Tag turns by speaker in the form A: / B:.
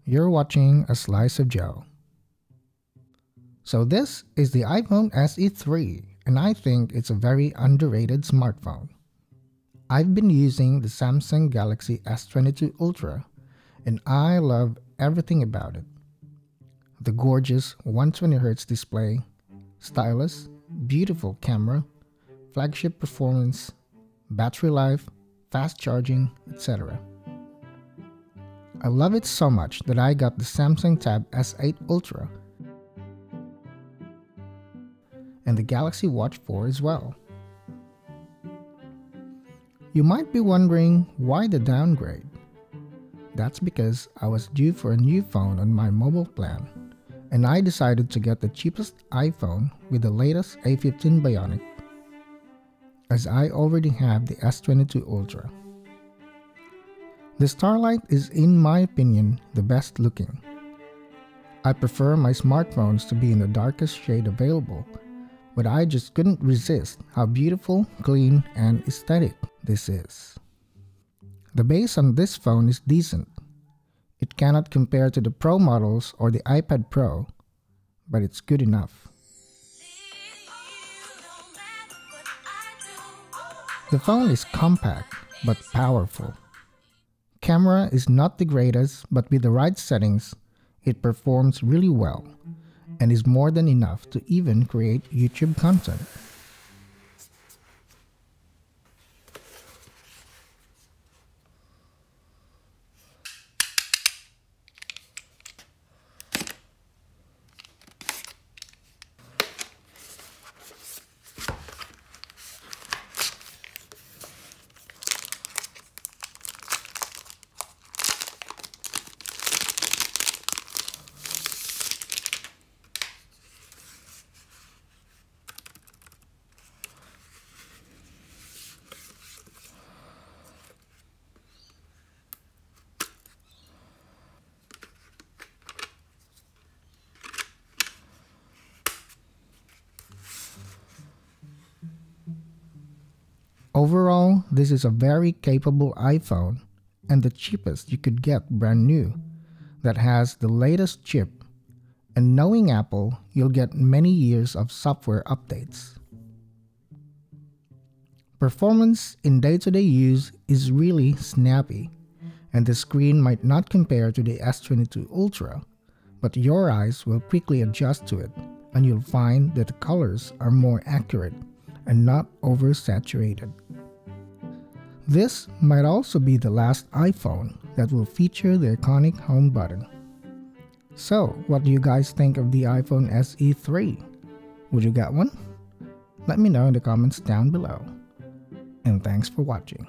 A: You're watching A Slice of Jhow. So this is the iPhone SE3, and I think it's a very underrated smartphone. I've been using the Samsung Galaxy S22 Ultra, and I love everything about it. The gorgeous 120Hz display, stylish, beautiful camera, flagship performance, battery life, fast charging, etc. I love it so much that I got the Samsung Tab S8 Ultra and the Galaxy Watch 4 as well. You might be wondering why the downgrade. That's because I was due for a new phone on my mobile plan, and I decided to get the cheapest iPhone with the latest A15 Bionic, as I already have the S22 Ultra. The Starlight is, in my opinion, the best looking. I prefer my smartphones to be in the darkest shade available, but I just couldn't resist how beautiful, clean, and aesthetic this is. The base on this phone is decent. It cannot compare to the Pro models or the iPad Pro, but it's good enough. The phone is compact but powerful. Camera is not the greatest, but with the right settings, it performs really well and is more than enough to even create YouTube content. Overall, this is a very capable iPhone and the cheapest you could get brand new that has the latest chip, and knowing Apple, you'll get many years of software updates. Performance in day-to-day use is really snappy, and the screen might not compare to the S22 Ultra, but your eyes will quickly adjust to it, and you'll find that the colors are more accurate and not oversaturated. This might also be the last iPhone that will feature the iconic home button. So, what do you guys think of the iPhone SE3? Would you get one? Let me know in the comments down below. And thanks for watching.